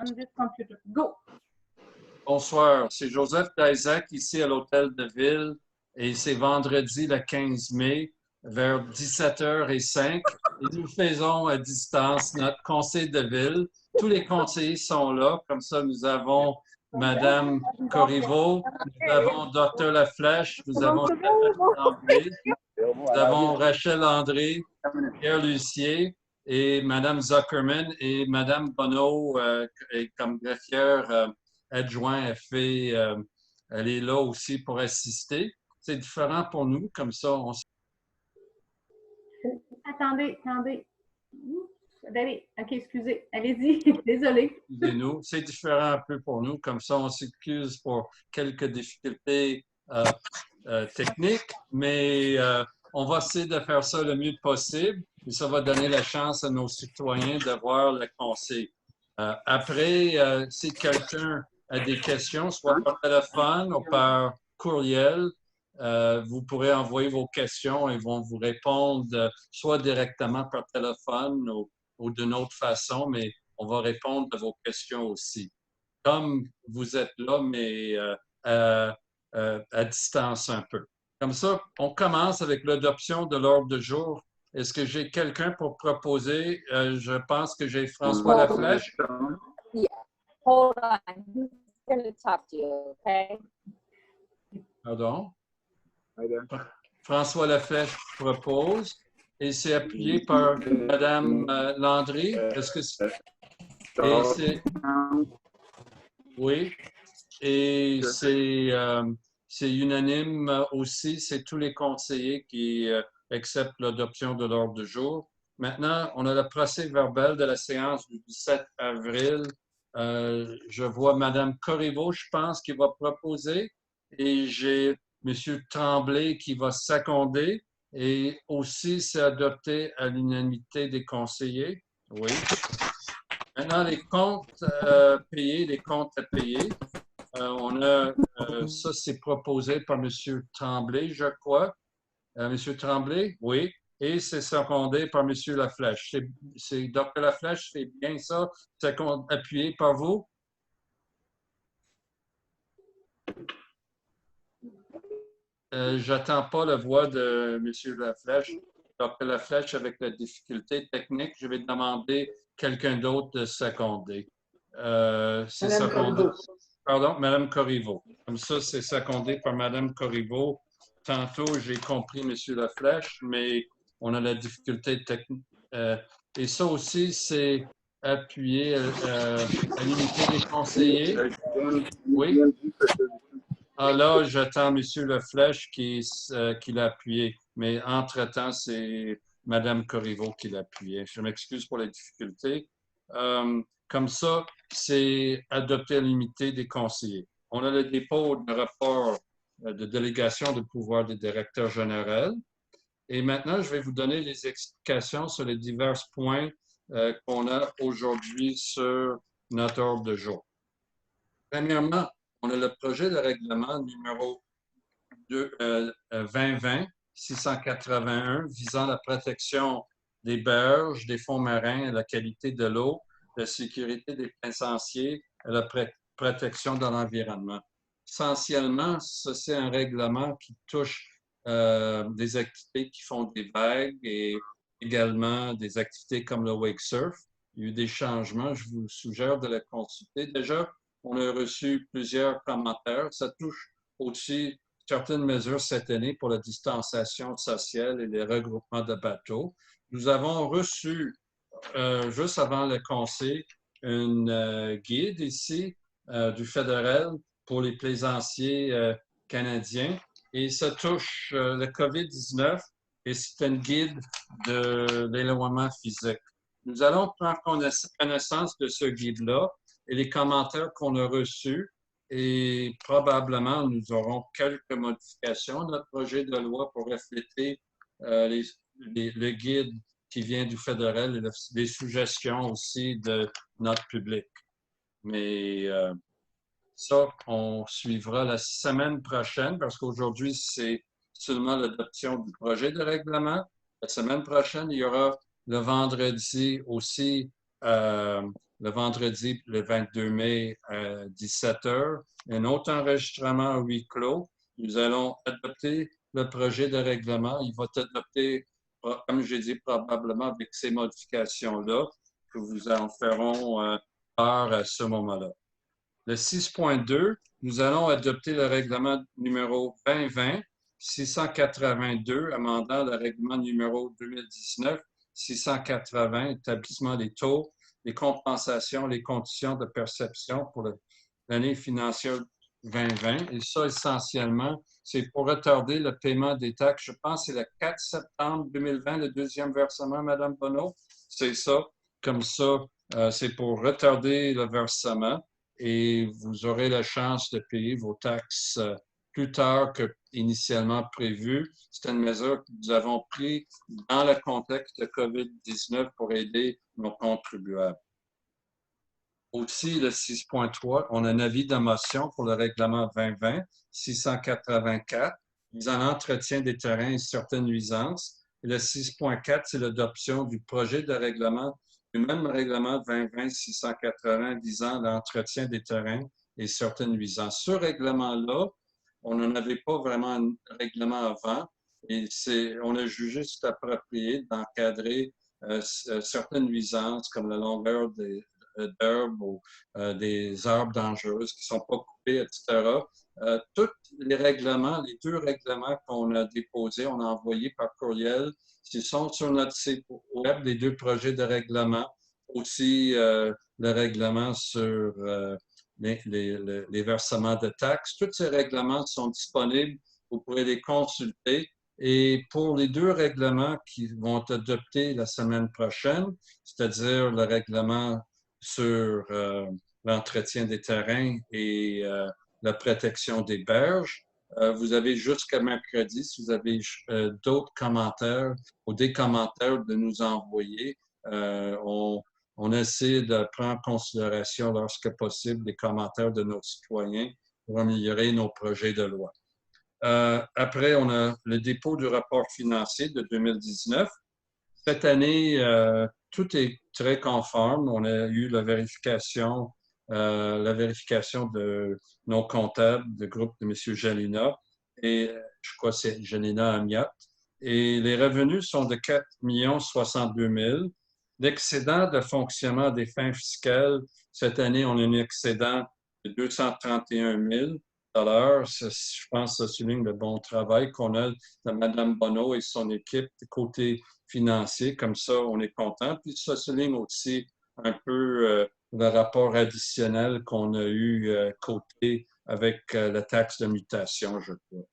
on this computer. Go. Bonsoir, c'est Joseph Daisac ici à l'Hôtel de Ville et c'est vendredi le 15 mai vers 17h05 et nous faisons à distance notre conseil de ville. Tous les conseillers sont là, comme ça nous avons Madame Corriveau, nous avons Dr Laflèche, nous avons Stéphanie Tremblay, nous avons Rachel André, Pierre Lucier et Madame Zuckerman et Madame Bonneau comme greffière adjoint, elle est là aussi pour assister. C'est différent pour nous, comme ça, on Attendez. OK, excusez. Allez-y. Désolée. Excusez-nous. C'est différent un peu pour nous, comme ça, on s'excuse pour quelques difficultés techniques, mais on va essayer de faire ça le mieux possible et ça va donner la chance à nos citoyens d'avoir le conseil. Après, si quelqu'un a des questions, soit par téléphone ou par courriel, vous pourrez envoyer vos questions et ils vont vous répondre soit directement par téléphone ou d'une autre façon, mais on va répondre à vos questions aussi. Comme vous êtes là, mais à distance un peu. Comme ça, on commence avec l'adoption de l'ordre du jour. Est-ce que j'ai quelqu'un pour proposer? Je pense que j'ai François Laflèche. Yeah. Hold on. He's going to talk to you, okay? Pardon? François Laflèche propose et c'est appuyé par Madame Landry. Est-ce que c'est... Oui. Et c'est unanime aussi. C'est tous les conseillers qui acceptent l'adoption de l'ordre du jour. Maintenant, on a le procès verbal de la séance du 17 avril. Je vois Madame Corriveau, je pense, qui va proposer. Et j'ai M. Tremblay qui va seconder. Et aussi, c'est adopté à l'unanimité des conseillers. Oui. Maintenant, les comptes payés, les comptes à payer. Ça, c'est proposé par M. Tremblay, je crois. M. Tremblay, oui. Et c'est secondé par M. Laflèche. C'est Dr. Laflèche, c'est bien ça, appuyé par vous? J'attends pas la voix de M. Laflèche. Dr. Laflèche, avec la difficulté technique, je vais demander quelqu'un d'autre de seconder. C'est secondé. Pardon, Mme Corriveau. Comme ça, c'est secondé par Mme Corriveau. Tantôt, j'ai compris M. Laflèche, mais on a la difficulté technique. Et ça aussi, c'est appuyé à l'unité des conseillers. Oui. Ah là, j'attends M. Laflèche qui l'a appuyé. Mais entre-temps, c'est Mme Corriveau qui l'a appuyé. Je m'excuse pour les difficultés. Comme ça, c'est adopté à l'unité des conseillers. On a le dépôt de rapport de délégation de pouvoir des directeurs généraux. Et maintenant, je vais vous donner les explications sur les divers points qu'on a aujourd'hui sur notre ordre de jour. Premièrement, on a le projet de règlement numéro 2020-681 visant la protection des berges, des fonds marins et la qualité de l'eau, la sécurité des plaisanciers et la protection de l'environnement. Essentiellement, c'est un règlement qui touche des activités qui font des vagues et également des activités comme le wake surf. Il y a eu des changements, je vous suggère de la consulter. Déjà, on a reçu plusieurs commentaires. Ça touche aussi certaines mesures cette année pour la distanciation sociale et les regroupements de bateaux. Nous avons reçu, juste avant le conseil, une guide ici du fédéral pour les plaisanciers canadiens et ça touche le COVID-19 et c'est une guide de l'éloignement physique. Nous allons prendre connaissance de ce guide-là et les commentaires qu'on a reçus et probablement nous aurons quelques modifications de notre projet de loi pour refléter le guide qui vient du fédéral et les suggestions aussi de notre public. Mais ça, on suivra la semaine prochaine parce qu'aujourd'hui, c'est seulement l'adoption du projet de règlement. La semaine prochaine, il y aura le vendredi aussi le vendredi, le 22 mai à 17 h. Un autre enregistrement à huis clos. Nous allons adopter le projet de règlement. Il va être adopté, comme j'ai dit, probablement avec ces modifications-là que vous en ferons part à ce moment-là. Le 6.2, nous allons adopter le règlement numéro 2020-682, amendant le règlement numéro 2019-680, établissement des taux, les compensations, les conditions de perception pour l'année financière 2020. Et ça, essentiellement, c'est pour retarder le paiement des taxes. Je pense que c'est le 4 septembre 2020, le deuxième versement, Mme Bonneau. C'est ça. Comme ça, c'est pour retarder le versement et vous aurez la chance de payer vos taxes plus tard qu'initialement prévu. C'est une mesure que nous avons prise dans le contexte de COVID-19 pour aider nos contribuables. Aussi, le 6.3, on a un avis de motion pour le règlement 2020-684, visant l'entretien des terrains et certaines nuisances. Et le 6.4, c'est l'adoption du projet de règlement, du même règlement 2020-680 visant l'entretien des terrains et certaines nuisances. Ce règlement-là, on n'en avait pas vraiment un règlement avant et on a jugé c'est approprié d'encadrer certaines nuisances comme la longueur d'herbes ou des arbres dangereuses qui ne sont pas coupés, etc. Tous les règlements, les 2 règlements qu'on a déposés, on a envoyés par courriel, ils sont sur notre site web, les 2 projets de règlement, aussi le règlement sur les versements de taxes. Tous ces règlements sont disponibles, vous pourrez les consulter. Et pour les 2 règlements qui vont être adoptés la semaine prochaine, c'est-à-dire le règlement sur l'entretien des terrains et la protection des berges. Vous avez jusqu'à mercredi, si vous avez d'autres commentaires ou des commentaires de nous envoyer. On essaie de prendre en considération lorsque possible les commentaires de nos citoyens pour améliorer nos projets de loi. Après, on a le dépôt du rapport financier de 2019. Cette année, tout est très conforme. On a eu la vérification de nos comptables, du groupe de M. Jalina, et je crois que c'est Jalina Amiat. Et les revenus sont de 4 062 000. L'excédent de fonctionnement des fins fiscales, cette année, on a un excédent de 231 000 je pense que ça souligne le bon travail qu'on a de Mme Bonneau et son équipe côté financier. Comme ça, on est content. Puis ça souligne aussi un peu le rapport additionnel qu'on a eu côté avec la taxe de mutation, je crois.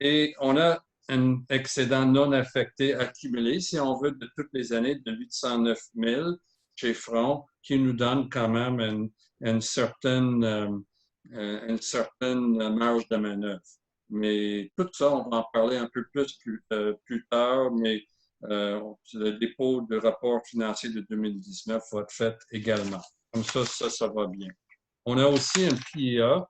Et on a un excédent non affecté accumulé, si on veut, de toutes les années de 809 000 chez Front, qui nous donne quand même une certaine marge de manœuvre. Mais tout ça, on va en parler un peu plus tard, mais le dépôt de rapport financier de 2019 va être fait également. Comme ça va bien. On a aussi un PIA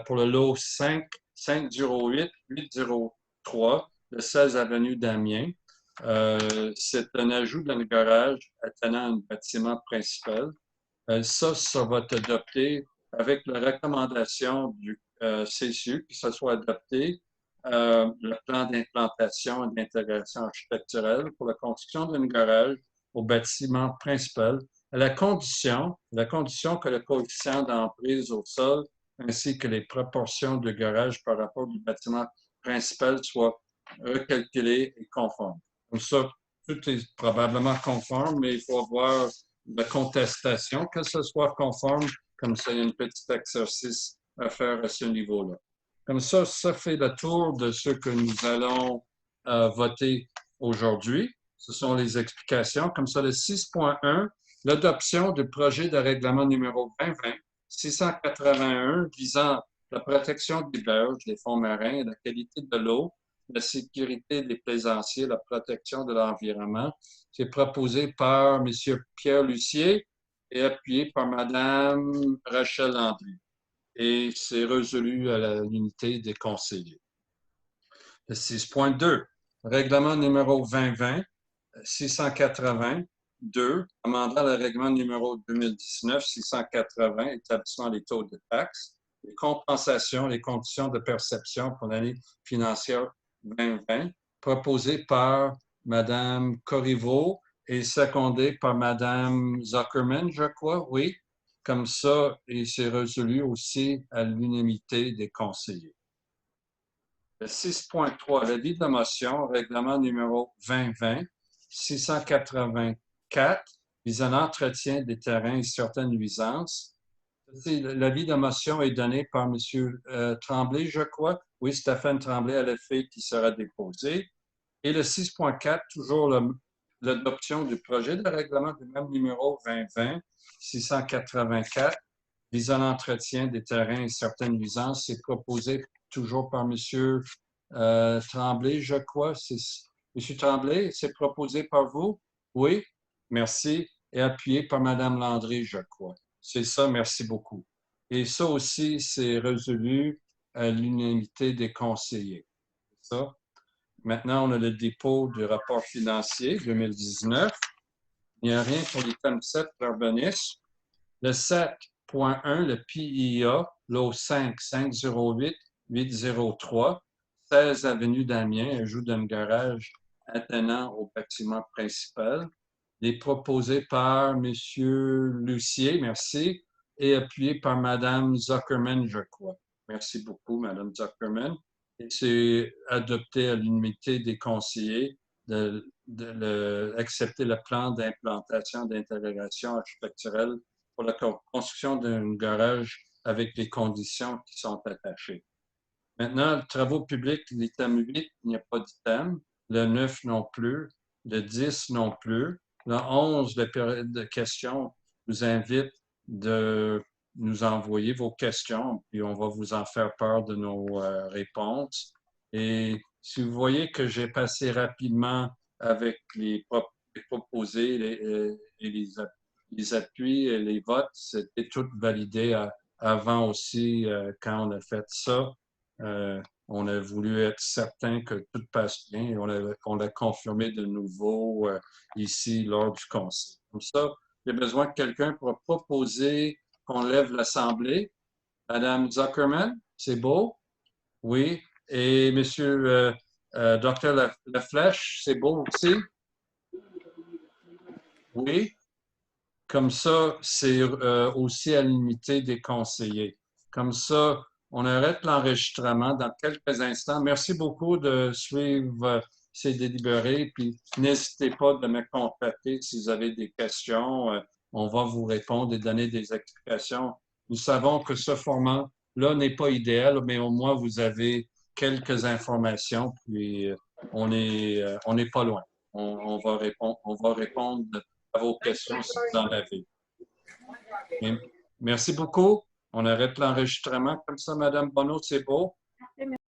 pour le lot 508-803 de 16 avenue d'Amiens. C'est un ajout d'un garage attenant un bâtiment principal. Ça va être adopté avec la recommandation du CCU, que ce soit adopté, le plan d'implantation et d'intégration architecturale pour la construction d'un garage au bâtiment principal, à la condition que le coefficient d'emprise au sol ainsi que les proportions de garage par rapport au bâtiment principal soient recalculées et conformes. Comme ça, tout est probablement conforme, mais il faut avoir la contestation, que ce soit conforme. Comme ça, il y a un petit exercice à faire à ce niveau-là. Comme ça fait le tour de ce que nous allons voter aujourd'hui. Ce sont les explications. Comme ça, le 6.1, l'adoption du projet de règlement numéro 2020-681 visant la protection des berges, des fonds marins, la qualité de l'eau, la sécurité des plaisanciers, la protection de l'environnement. C'est proposé par M. Pierre Lucier et appuyé par Mme Rachel Landry. Et c'est résolu à l'unité des conseillers. Le 6.2, règlement numéro 2020-680 2, amendant le règlement numéro 2019-680, établissant les taux de taxes, les compensations, les conditions de perception pour l'année financière 2020, proposé par Mme Corriveau et secondé par Mme Zuckerman, je crois, oui. Comme ça, et c'est résolu aussi à l'unanimité des conseillers. Le 6.3, l'avis de motion, règlement numéro 2020-684, visant l'entretien des terrains et certaines nuisances. L'avis de motion est donné par M. Tremblay, je crois. Oui, Stéphane Tremblay à l'effet qui sera déposé. Et le 6.4, toujours l'adoption du projet de règlement du même numéro 2020-684, visant l'entretien des terrains et certaines nuisances. C'est proposé toujours par M. Tremblay, je crois. M. Tremblay, c'est proposé par vous? Oui, merci. Et appuyé par Mme Landry, je crois. C'est ça, merci beaucoup. Et ça aussi, c'est résolu à l'unanimité des conseillers. C'est ça. Maintenant, on a le dépôt du rapport financier 2019. Il n'y a rien pour l'item 7, l'urbanisme. Le 7.1, le PIA, lot 5, 508, 803, 16 avenue d'Amiens, ajout d'un garage attenant au bâtiment principal. Il est proposé par M. Lucier, merci, et appuyé par Mme Zuckerman, je crois. Merci beaucoup, Mme Zuckerman. Et c'est adopté à l'unanimité des conseillers d'accepter le plan d'implantation d'intégration architecturale pour la construction d'un garage avec les conditions qui sont attachées. Maintenant, les travaux publics, l'item 8, il n'y a pas d'item. Le 9 non plus. Le 10 non plus. Le 11, la période de questions, je vous invite de nous envoyer vos questions, puis on va vous en faire part de nos réponses. Et si vous voyez que j'ai passé rapidement avec les proposés et les appuis et les votes, c'était tout validé avant aussi quand on a fait ça. On a voulu être certain que tout passe bien et on l'a confirmé de nouveau ici lors du conseil. Comme ça, j'ai besoin de quelqu'un pour proposer qu'on lève l'Assemblée. Madame Zuckerman, c'est beau? Oui. Et Monsieur Dr. Laflèche, c'est beau aussi? Oui. Comme ça, c'est aussi à l'unité des conseillers. Comme ça, on arrête l'enregistrement dans quelques instants. Merci beaucoup de suivre ces délibérés. Puis n'hésitez pas de me contacter si vous avez des questions. On va vous répondre et donner des explications. Nous savons que ce format-là n'est pas idéal, mais au moins vous avez quelques informations. Puis on n'est pas loin. On va répondre à vos questions si vous en avez. Merci beaucoup. On arrête l'enregistrement comme ça, Madame Bonneau, c'est beau.